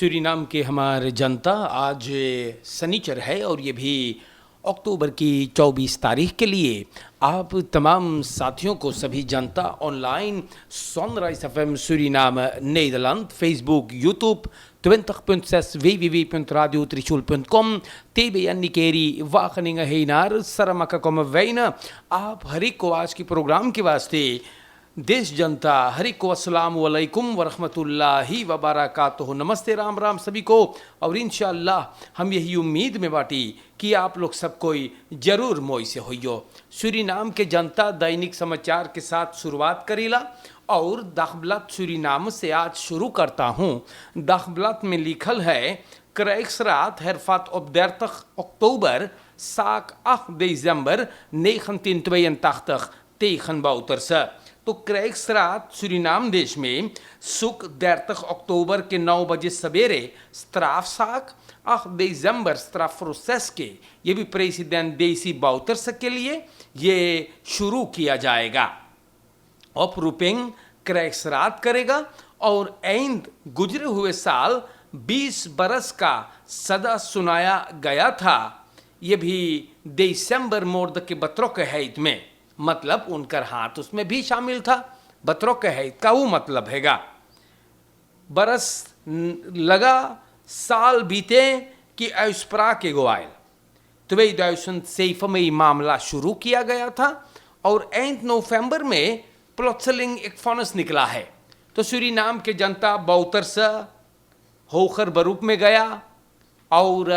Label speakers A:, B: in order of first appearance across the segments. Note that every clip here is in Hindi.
A: सूरीनाम के हमारे जनता, आज शनिचर है और ये भी अक्टूबर की 24 तारीख के लिए आप तमाम साथियों को, सभी जनता online Sunrise FM Suriname Nederland, Facebook, YouTube, 20.6 www.radiotrishul.com, TBN Nikeri, Wageningen heen naar Saramaka komen wijnen. आप हर एक को आज के प्रोग्राम के वास्ते देश जनता हरि को अस्सलाम वालेकुम वरहमतुल्लाहि वबरकातुहू। नमस्ते, राम राम सभी को। और इंशाअल्लाह हम यही उम्मीद में बाटी कि आप लोग सब कोई जरूर मोई से होइयो। सूरीनाम के जनता दैनिक समाचार के साथ शुरुआत करीला और दाखबलात सूरीनाम से आज शुरू करता हूँ। दाखबलात में लिखल है Krijgsraad hervat op 30 oktober zaak 8 december 1982 tegen Bouterse। तो क्राइग्सराद सूरीनाम देश में सुख 30 अक्टूबर के 9 बजे सवेरे स्ट्राफसाक 8 दिसंबर स्ट्राफ प्रोसेस के ये भी प्रेसिडेंट देसी बाउटर्स के लिए ये शुरू किया जाएगा। ऑपरूपिंग क्राइग्सराद करेगा और ऐंद गुजरे हुए साल 20 बरस का सदा सुनाया गया था। ये भी दिसंबर मोर्द के बतरों के हैत में, मतलब उनकर हाथ उसमें भी शामिल था। बतरों के हैत का वो मतलब हैगा बरस लगा साल बीते कि ऐस्प्रा के गोवाइल 2007 में ये मामला शुरू किया गया था और 8 नवंबर में प्लॉट्सलिंग एक फॉनस निकला है। तो सूरीनाम के जनता बाउतर्स होकर बरूप में गया और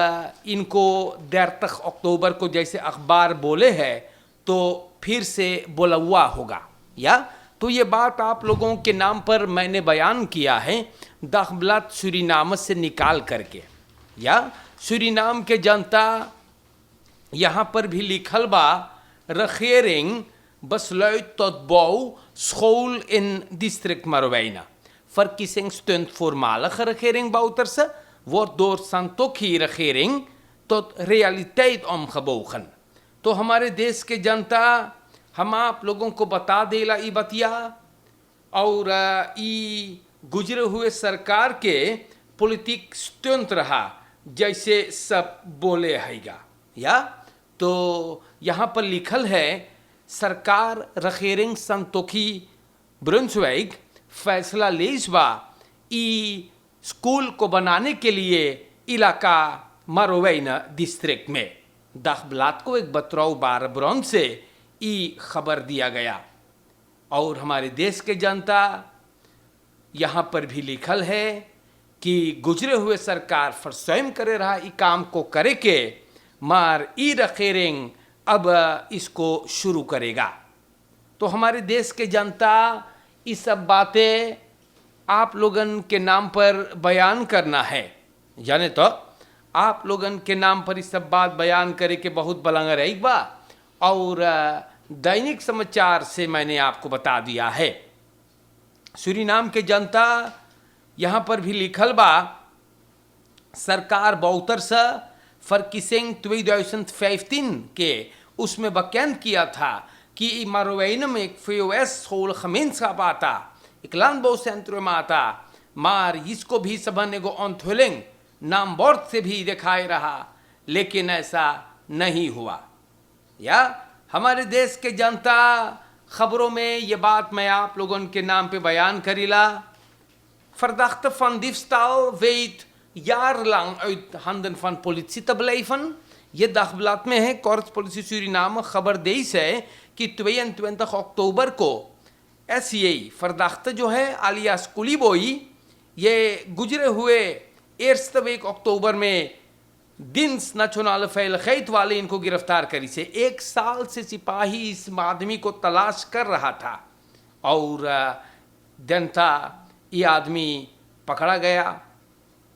A: इनको 30 अक्टूबर को जैसे अखबार बोले हैं तो फिर से बोला हुआ होगा। या तो ये बात आप लोगों के नाम पर मैंने बयान किया है दाखबलात सूरीनाम से निकाल करके। या सूरीनाम के जनता यहाँ पर भी लिखल बा regering besluit tot bouw school in district Marowijne। Verkiezingsstunt voormalige regering Bouterse wordt door Santokhi regering tot realiteit omgebogen। तो हमारे देश के जनता हम आप लोगों को बता देला ई बतिया और ई गुजरे हुए सरकार के पॉलिटिक स्टंट रहा जैसे सब बोले हैगा। या तो यहाँ पर लिखल है सरकार रखेरिंग संतोखी ब्रुंसविक फैसला लेजबा ई स्कूल को बनाने के लिए इलाका मारोवैना डिस्ट्रिक्ट में। दाखबलात को एक बतराव बार ब्रॉन से ई खबर दिया गया। और हमारे देश के जनता यहाँ पर भी लिखल है कि गुजरे हुए सरकार फरसैम करे रहा ई काम को करे के मार ई रखेरिंग अब इसको शुरू करेगा। तो हमारे देश के जनता ये सब बातें आप लोगन के नाम पर बयान करना है। जाने तो आप लोगन के नाम पर इस सब बात बयान करे के बहुत बलंगर है बा और दैनिक समाचार से मैंने आपको बता दिया है। सूरीनाम के जनता यहाँ पर भी लिखल बा सरकार बाउटर्स फर्किसिंग 2015 के उसमें बयान किया था कि मारोवैन में एक फेओएस सोल खमींस का पाता एक लानबो सेंट्रो में आता मार इसको भी सबन एगो ऑन्थोलिंग नाम बोर्ड से भी दिखाई रहा, लेकिन ऐसा नहीं हुआ। या हमारे देश के जनता खबरों में ये बात मैं आप लोगों के नाम पे बयान Karila. Verdachte van diefstal weet jarenlang uit handen van politie te blijven। ये दाखबलात में है कोर्ट पुलिस सूरीनाम खबर देश है कि 22 अक्टूबर को SCA फरदाख्त जो है आलियास कुलीबोई ये गुजरे हुए 1 अक्टूबर में दिन्स नेशनल फैलखैत वाले इनको गिरफ्तार करी से 1 साल से सिपाही इस आदमी को तलाश कर रहा था और जनता ये आदमी पकड़ा गया।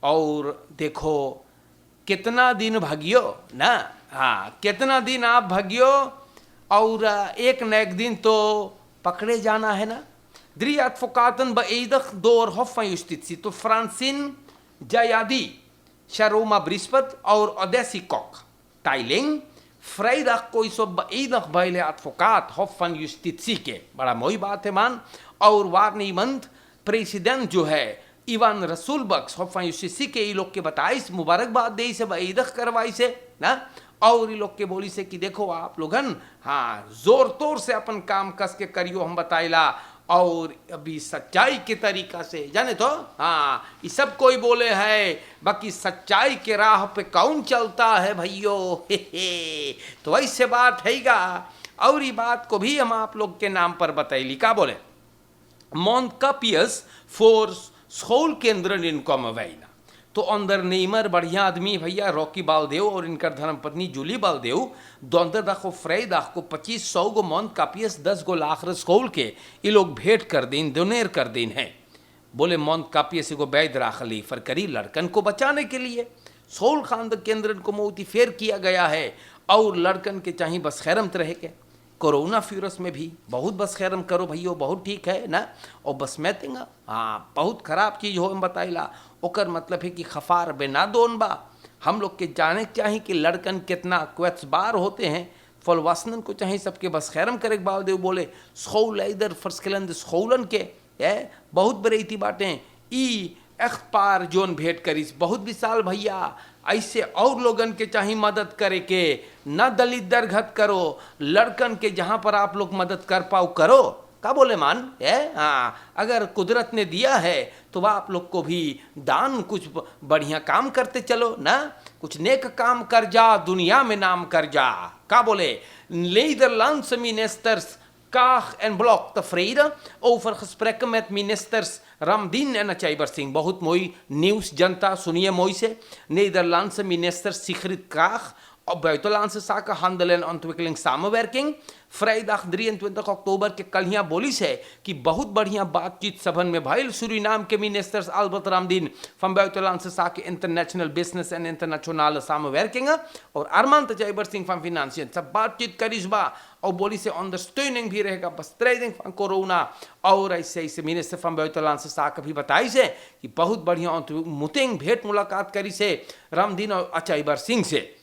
A: और देखो कितना दिन भागियो ना, हाँ कितना दिन आप भागियो और एक न एक दिन तो पकड़े जाना है ना। Drie advocaten beëdigd door Hof van Justitie तो फ्रांसिन जयादी शरोमा ब्रिस्पत और ओडेसी कॉक टाइलिंग vrijdag को इस beëdigd भइले advocaat Hof van Justitie के। बड़ा मोई बात है मान। और वार्निमंत प्रेसिडेंट जो है इवान रसूल बख्श यूसीसी के ये लोग के बताइस मुबारकबाद दे से ईदख करवाई से ना, और ये लोग के बोली से कि देखो आप लोगन हाँ जोर तोर से अपन काम कस के करियो हम बताइला, और अभी सच्चाई के तरीका से जाने तो हाँ ये सब कोई बोले है, बाकी सच्चाई के राह पे कौन चलता है भैयो तो ऐसे बात हैगा। और ये बात को भी हम आप लोग के नाम पर बताइली का बोले मोंटकापियस फोर स्कूल केंद्र इनकम अवैना, तो अंदर नेमर बढ़िया आदमी भैया रॉकी बालदेव और इनकर धर्मपत्नी जूली बालदेव दोंदर दाखो फ्राई दाख को 2500 गो मोंटकापियस 10 गो लाख स्कूल के ये लोग भेंट कर दिन डोनेर कर दिन है। बोले मोंटकापियस को बैद राखली फरकरी लड़कन को बचाने के लिए स्कूल खान केंद्र को मोती फेर किया गया है, और लड़कन के चाहिए बस खैरमत रहे के कोरोना फ्यूरस में भी बहुत बस खैरम करो भैयो, बहुत ठीक है ना। और बस मैं तेंगा हाँ बहुत खराब चीज़ हो बताइला, ओकर मतलब है कि खफार बेना दोन बा। हम लोग के जाने चाहिए कि लड़कन कितना क्वेत्स बार होते हैं, फलवासनन को चाहिए सबके बस खैरम करे बाल देव बोले स्कूल इधर फर्सकलंद स्कूलन के बहुत बरेती बाटें ई अखबार जोन भेंट करीस बहुत विशाल भैया, ऐसे और लोगन के चाहिए मदद करे के, न दलित दरगत करो, लड़कन के जहाँ पर आप लोग मदद कर पाओ करो का बोले मान है। हाँ अगर कुदरत ने दिया है तो वह आप लोग को भी दान कुछ बढ़िया काम करते चलो ना, कुछ नेक काम कर जा दुनिया में नाम कर जा का बोले Nederlandse ministers Kaag en Blok tevreden over gesprekken met ministers Ramdien en Achaiber Singh। बहुत मोई न्यूज़ जनता सुनिए मोई से Nederlandse minister Sigrid Kaag op buitenlandse zaken, handel en ontwikkeling samenwerking vrijdag 23 अक्टूबर के कल यहाँ बोली है कि बहुत बढ़िया बातचीत सभन में भाई सूरीनाम के ministers Albert Ramdin van buitenlandse zaken international business en internationale samenwerking और अरमान तजैबर सिंह van financiën सब बातचीत करीस बा, और बोली से ondersteuning भी रहेगा bestrijding van कोरोना। और ऐसे ऐसे मिनिस्टर van buitenlandse zaken भी बताई से कि बहुत बढ़िया मुतेंग भेंट मुलाकात करी से रामदीन और अचाईबर सिंह से,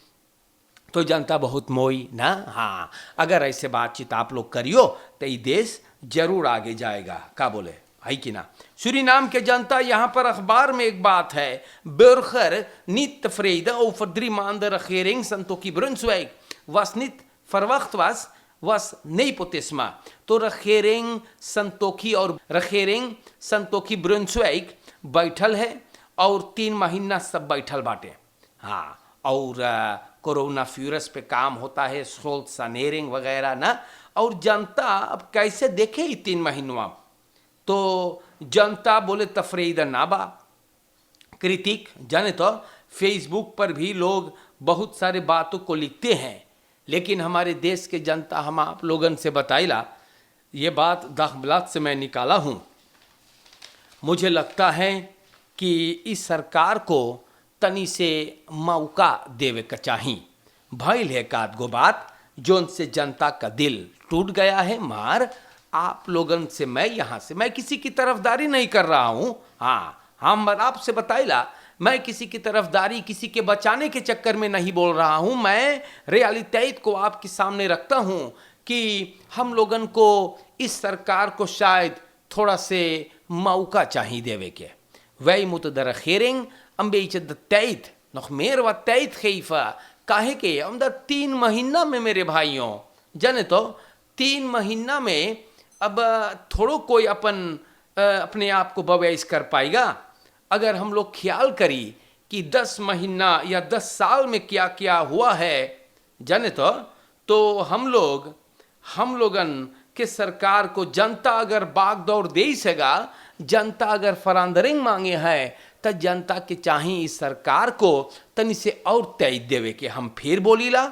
A: तो जनता बहुत मोई ना। हाँ अगर ऐसे बातचीत आप लोग करियो तो ये देश जरूर आगे जाएगा का बोले है कि ना। सूरीनाम के जनता यहाँ पर अखबार में एक बात है burger niet tevreden over 3 maanden regering Santoki Brunswijk was niet verwacht was nepotisme। तो regering संतोखी और regering संतोखी ब्रुन्सविक बैठल है और 3 महीना सब बैठल बाटे। हाँ और कोरोना फ्यूरस पे काम होता है स्कूल सनेरिंग वगैरह ना, और जनता अब कैसे देखे ही 3 महीनों, तो जनता बोले तफरीद ना बा क्रिटिक जाने तो फेसबुक पर भी लोग बहुत सारे बातों को लिखते हैं, लेकिन हमारे देश के जनता हम आप लोगन से बताइला ये बात दाखबलात से मैं निकाला हूँ। मुझे लगता है कि इस सरकार को तनी से मौका देवे का चाहिए। भइल है काद गो बात जोन से जनता का दिल टूट गया है मार आप लोगन से। मैं यहाँ से मैं किसी की तरफदारी नहीं कर रहा हूँ, हाँ हम आपसे बताइला मैं किसी की तरफदारी किसी के बचाने के चक्कर में नहीं बोल रहा हूँ, मैं रियलिटी को आपके सामने रखता हूँ कि हम लोगन को इस सरकार को शायद थोड़ा से मौका चाहिए देवे के। wij moeten de regering een beetje de tijd, nog meer wat tijd geven। काहे के अंदर 3 महीना में मेरे भाइयों जाने तो 3 महीना में अब थोड़ो कोई अपने आप को बवेश कर पाएगा। अगर हम लोग ख्याल करी कि 10 महीना या 10 साल में क्या क्या हुआ है जाने तो हम लोगन के सरकार को जनता अगर बागदौड़ दे सगा, जनता अगर फरांदरिंग मांगे है तो जनता के चाहिए इस सरकार को तनी से और तय देवे के। हम फिर बोलीला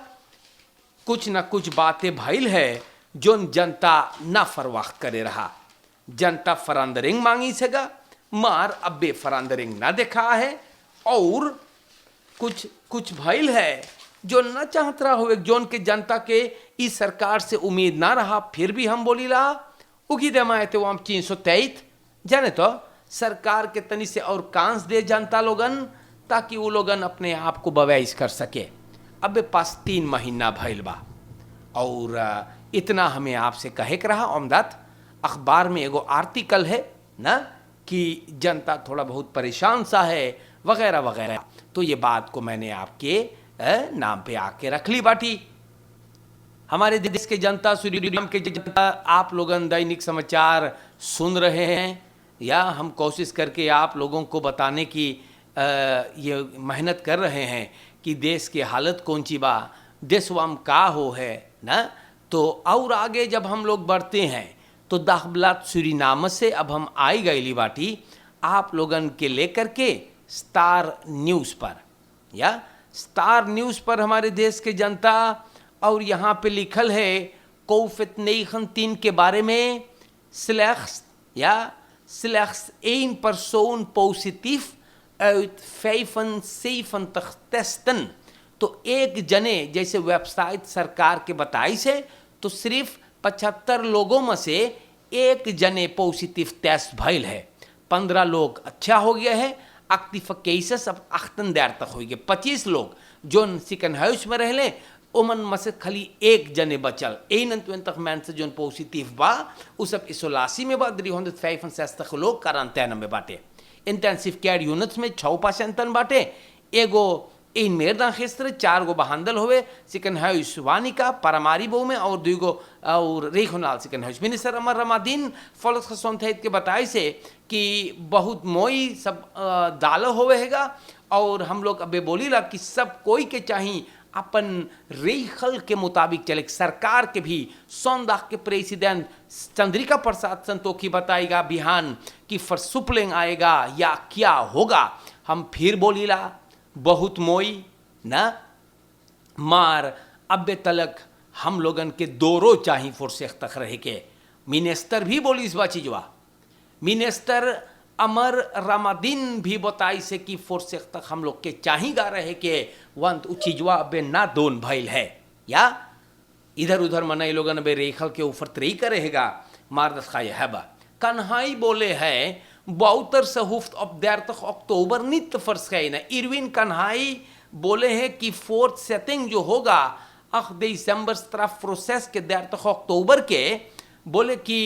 A: कुछ न कुछ बातें भइल है जो जनता ना फरवाख्त करे रहा। जनता फरांदरिंग मांगी सगा मार अब बे फरांदरिंग ना देखा है, और कुछ भइल है जो न चाहत रहा हो जोन के जनता के इस सरकार से उम्मीद ना रहा। फिर भी हम बोलीला उगी दमाए थे वो हम 323 जाने तो सरकार के तनी से और कांस दे जनता लोगन ताकि वो लोगन अपने आप को बवाइश कर सके। अब पास 3 महीना भइल बा और इतना हमें आपसे कहे के रहा। अमदात अखबार में एगो आर्टिकल है ना कि जनता थोड़ा बहुत परेशान सा है वगैरह वगैरह। तो ये बात को मैंने आपके नाम पे आके रख ली बाटी। हमारे देश के जनता, सूर्यनाम के जनता, आप लोगन दैनिक समाचार सुन रहे हैं, या हम कोशिश करके आप लोगों को बताने की ये मेहनत कर रहे हैं कि देश की हालत कौन सी बा, देशवाम का हो है ना। तो और आगे जब हम लोग बढ़ते हैं तो दाखबलात सूरीनाम से अब हम आई गई बाटी आप लोगन के लेकर के स्टार न्यूज़ पर, या स्टार न्यूज़ पर हमारे देश के जनता, और यहाँ पे लिखल है COVID-19 के बारे में, slechts 1% positief uit 75 testen। तो एक जने, जैसे वेबसाइट सरकार के बताई से, तो सिर्फ 75 लोगों में से एक जने पॉजिटिव टेस्ट भइल है। 15 लोग अच्छा हो गया है, एक्टिव केसेस अब 38 तक हो गए। 25 लोग जो सिकन हाउस में रहले ओमन में से खाली एक जने बचल। 21 मैन से जो पॉजिटिव बा उ सब इसोलासी में बा। 365 लोग क्वारंटाइन में बाटे। इंटेंसिव केयर यूनिट्स में 6% बाटे। एगो इन मेरदा खेस्त्र 4 गो बहांदल होवे सिकन हाउस वानिका परमारी बो में, और 2 गो और रेखोनाल सिकन हाउस। मिनिस्टर अमर रमादीन फॉलोस खसोंथेत के बताई से कि बहुत मोई सब दाल होवे हैगा, और हम लोग अबे बोली ला कि सब कोई के चाहिए अपन रेखल के मुताबिक चले। सरकार के भी सोमदाख के प्रेसिडेंट चंद्रिका प्रसाद संतोखी बताएगा बिहान कि फरसुपलिंग आएगा या क्या होगा। हम फिर बोली ला बहुत मोई ना मार अबे तलक हम लोगन के दोरो चाहिए फुर्सेख तक रह के। मिनिस्टर भी बोली इस बात चीजवा, मिनिस्टर अमर रमादीन भी बताई से कि फुर्सेख तक हम लोग के चाहिएगा रहे के वंत उ चीजवा अबे ना दोन भइल है, या इधर उधर मनाई लोगन अबे रेखल के ऊपर तरी करेगा मारदस खाए है बा। कन्हाई बोले है बाउतर सहुफ्त अब 30 अक्टूबर नित्य फर्स है ना। इरविन कन्हाई बोले हैं कि 4th सेटिंग जो होगा 8 दिसंबर तरफ प्रोसेस के 30 अक्टूबर के, बोले कि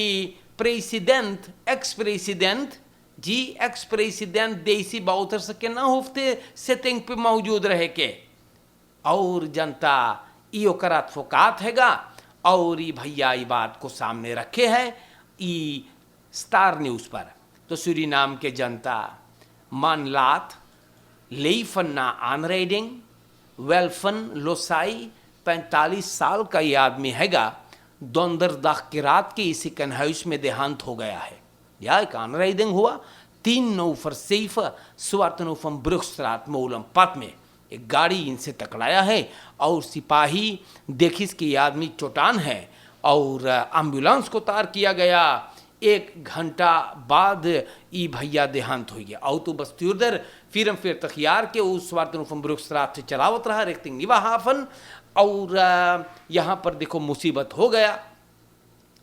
A: प्रेसिडेंट एक्स प्रेसिडेंट देसी बाउतर से के ना हुफ्ते सेटिंग पे मौजूद रहे के, और जनता यो करात फोकात हैगा। और ये भैया ये बात को सामने रखे है ई स्टार न्यूज़ पर। तो सूरीनाम के जनता मान लात लेफन ना आनरेडिंग वेल्फन लोसाई 45 साल का ये आदमी हैगा। दोंदरदाख की रात के इसी कन हाउस में देहांत हो गया है, या एक आनरेडिंग हुआ 3 नवंबर सेफ स्वार्तनोफम ब्रुक्सरात मौलम पत में एक गाड़ी इनसे टकराया है, और सिपाही देखिस कि आदमी चोटान है, और एम्बुलेंस को तार किया गया। 1 घंटा बाद ई भैया देहांत हो गया। और तो बस उधर फिर तखियार के उस वार्तनुफम ब्रुक्सरात से चलावत रहा रेक्टिंग निवा हाफन, और यहाँ पर देखो मुसीबत हो गया,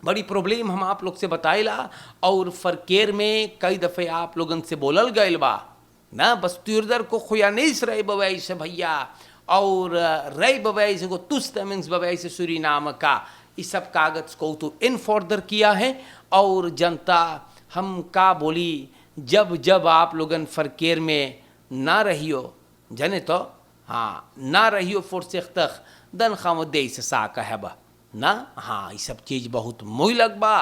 A: बड़ी प्रॉब्लम हम आप लोग से बताइला। और फरकेर में कई दफ़े आप लोगन से बोलल गए बा ना, बस तुर्दर को खुया नहीं रहे बवाई से भैया, और रई बवाई से को तुस्तमिंग्स बवाई से सूरीनाम का इस सब कागज को तो इनफॉर्डर किया है। और जनता हम का बोली, जब जब आप लोगन फरकेर में ना रहियो जने तो हाँ ना रहियो फुर्सेख तक दन खामदे से सा कहबा ना, हाँ ये सब चीज़ बहुत मुई लगबा।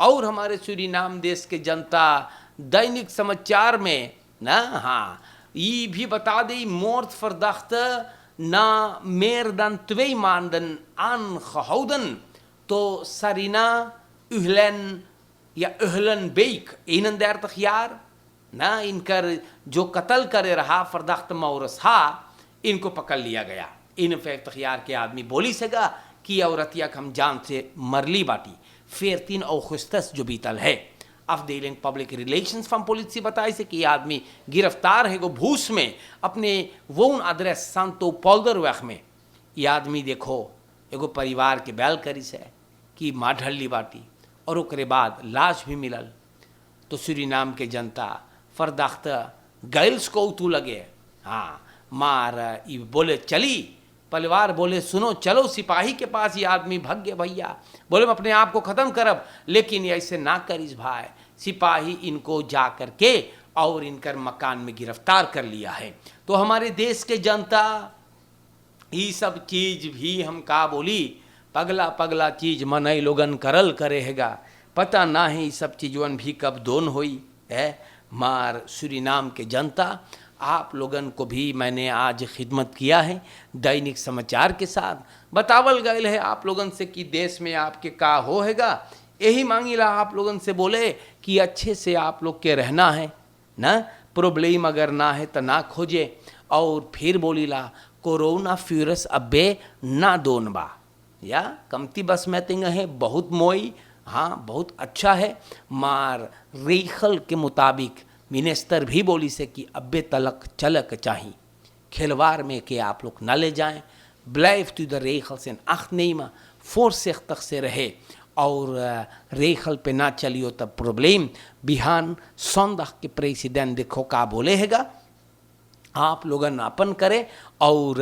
A: और हमारे सूरीनाम देश के जनता दैनिक समाचार में ना हाँ ये भी बता दे मोर्त फरदख्त ना मेर दन त्वे मानदन आन खहौदन। तो सरीना उहलन या उहलन बेक इनन देर तखियार ना, इनकर जो कत्ल करे रहा फरदख्त मौरस हा, इनको पकड़ लिया गया। इन फेक तखियार के आदमी बोली सगा कि औरतिया हम जान से मरली बाटी। फिर 3 अगस्त जो बीतल है अफडेलिंग पब्लिक रिलेशंस फ्रॉम पुलिस से बताई से कि आदमी गिरफ्तार है गो भूस में अपने वो एड्रेस सांतो पोल्दर वैख में। ये आदमी देखो एगो परिवार के बैल करी से कि माँ ढलली बाटी, और ओकरे बाद लाश भी मिलल। तो सूरीनाम के जनता फरदाख्त गर्ल्स को उतू लगे, हाँ मार ये बोले चली, परिवार बोले सुनो चलो सिपाही के पास, ये आदमी भग गया भैया, बोले मैं अपने आप को ख़त्म करब, लेकिन ऐसे ना करिस भाई, सिपाही इनको जा कर के और इनकर मकान में गिरफ्तार कर लिया है। तो हमारे देश के जनता ये सब चीज भी हम का बोली पगला पगला चीज मनई लोगन करल करेगा, पता ना है ये सब चीजवन भी कब दोन हुई है। मार सूरीनाम के जनता, आप लोगन को भी मैंने आज खिदमत किया है दैनिक समाचार के साथ। बतावल गए है आप लोगन से कि देश में आपके का होएगा, यही मांगिला आप लोगन से बोले कि अच्छे से आप लोग के रहना है ना, प्रॉब्लम अगर ना है तो ना खोजे। और फिर बोलीला कोरोना फ्यूरस अब्बे ना दोन बा या कमती बस में तिंग है बहुत मोई, हाँ बहुत अच्छा है। मार रेखल के मुताबिक मिनिस्टर भी बोली से कि अब्बे तलक चलक चाहिए, खिलवाड़ में के आप लोग ना ले जाएं, ब्लाइव टू द रेखल से अख नहीं मा फोर्स तक से रहे और रेखल पे ना चलियो तब प्रॉब्लम। बिहान सौंदह के प्रेसिडेंट देखो का बोले हैगा, आप लोगन अपन करें। और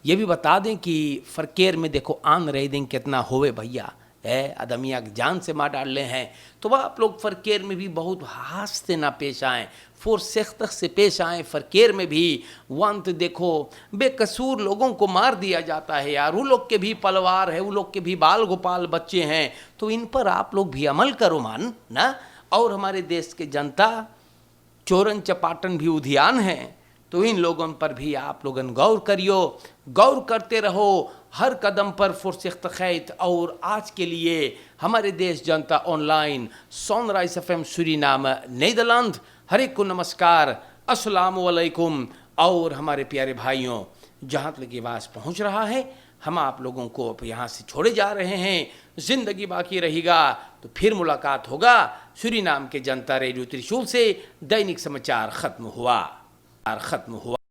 A: ये भी बता दें कि फरकेर में देखो आन रहे दिन कितना होवे भैया है, अदमिया की जान से मार डाले हैं। तो वह आप लोग फरकेर में भी बहुत हाथ से ना पेश आएँ, फोर्सख्त से पेश आएँ। फरकेर में भी वंत देखो बेकसूर लोगों को मार दिया जाता है यार, वो लोग के भी पलवार है, वो लोग के भी बाल गोपाल बच्चे हैं, तो इन पर आप लोग भी अमल करो मान ना। और हमारे देश के जनता चोरन चपाटन भी उद्यान है, तो इन लोगों पर भी आप लोगन गौर करियो, गौर करते रहो हर कदम पर फुर्सत खैत। और आज के लिए हमारे देश जनता online Sunrise FM Suriname Netherlands, हर एक को नमस्कार, अस्सलाम वालेकुम। और हमारे प्यारे भाइयों, जहाँ तक ये आवाज़ पहुँच रहा है, हम आप लोगों को अब यहाँ से छोड़े जा रहे हैं। ज़िंदगी बाकी रहेगा तो फिर मुलाकात होगा। सूरीनाम के जनता रेडियो त्रिशूल से दैनिक समाचार ख़त्म हुआ।